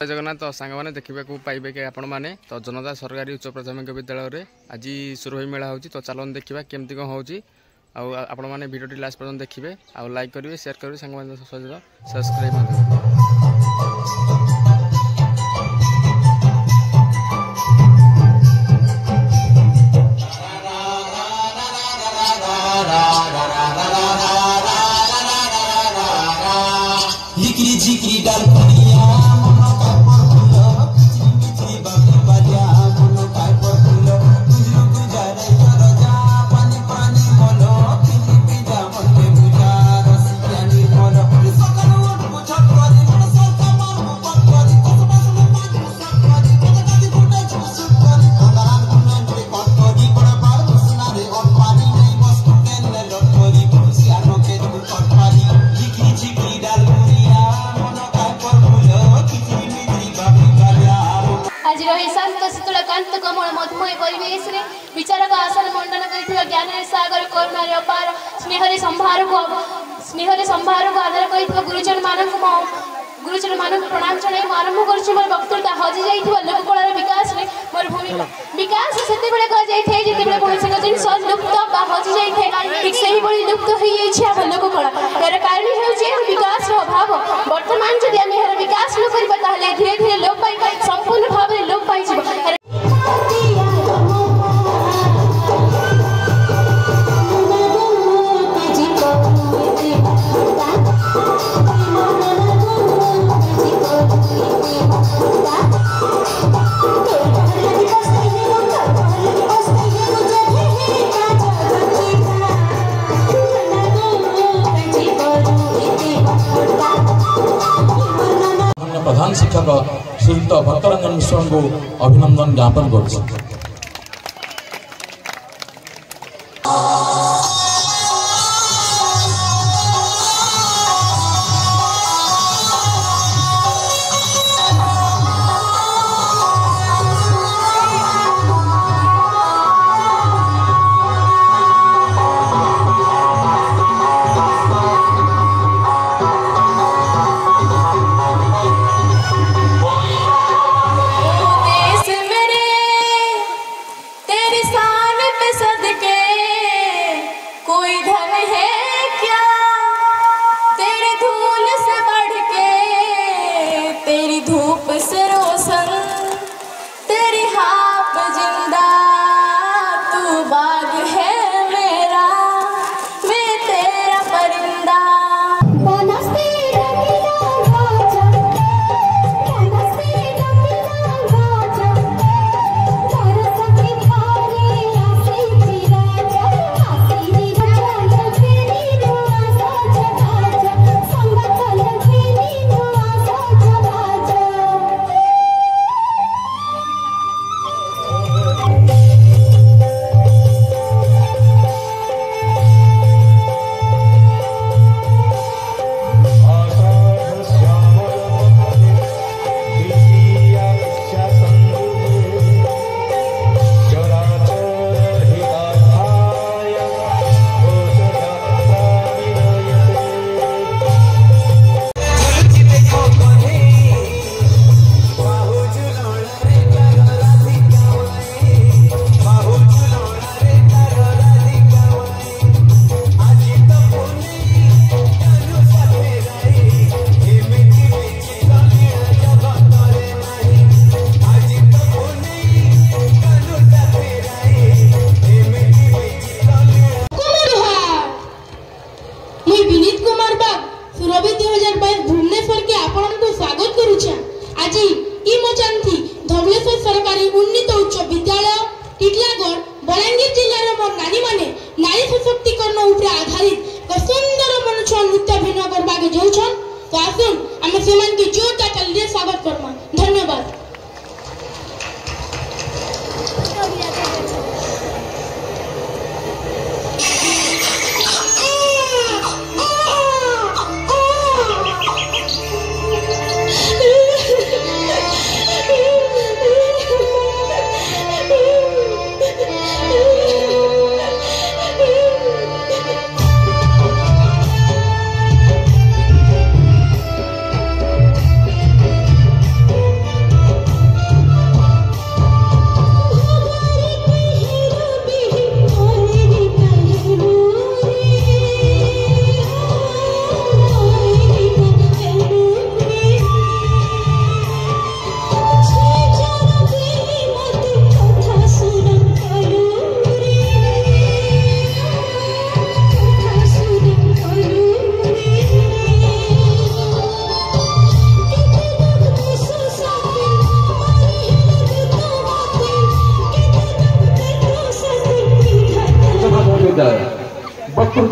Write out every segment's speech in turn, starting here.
जय जगन्नाथ सांग मैंने देखा पाइबे कि आपण मैंने तो जनता सरकारी उच्च प्राथमिक विद्यालय में आज सुरभि मेला हो तो चलन देखा केमती कौन हो आपण मैंने भिडियो लास्ट पर्यटन देखिए आउ लाइक करेंगे शेयर करेंगे सांग सहित सब्सक्राइब कमल मधुमय परिवेश विचारक आसन मंडन कर ज्ञान सागर करुणार अपार स्नेहरे संभार को आदर कर गुरुजन मान प्रणाम जन आरंभ कर मोर वक्तृता हजि जाइए लोककलार विकास में मोर भूमिका विकास से कहुए जिते कौन जिन लुप्त हजि जाए ठीक से ही लुप्त हो आम लोककला यार कारण हूँ विकास अभाव बर्तमान जब आम यार विकास न करें धीरे धीरे लोप पाई संपूर्ण भाव में लोप पाई प्रधान शिक्षक श्रीयुक्त भक्तरंजन मिश्र को अभिनंदन ज्ञापन कर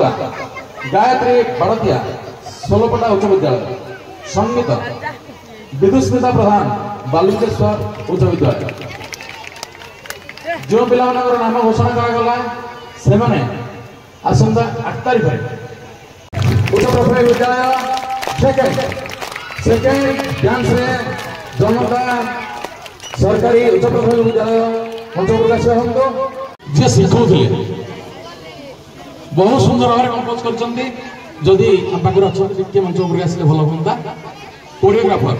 ବାଲୁକା ଗାୟତ୍ରୀ ବड़तिया सोलपटा उच्च विद्यालय संगीत विदुस्मिता प्रधान बालुकेश्वर उच्च विद्यालय जो पिला नाम घोषणा करागला से माने आसंता 8 तारिख उच्च प्राथमिक विद्यालय सेकेंड डांस रे जनता सरकारी उच्च प्राथमिक विद्यालय मंच प्रकाश हमको जे शिखौथिले बहुत सुंदर भाव कंपोज करछंती जदि हम पाखर अच्छा टिके मंच उपर आसले भल होता कोरियोग्राफर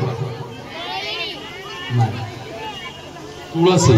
तुलसी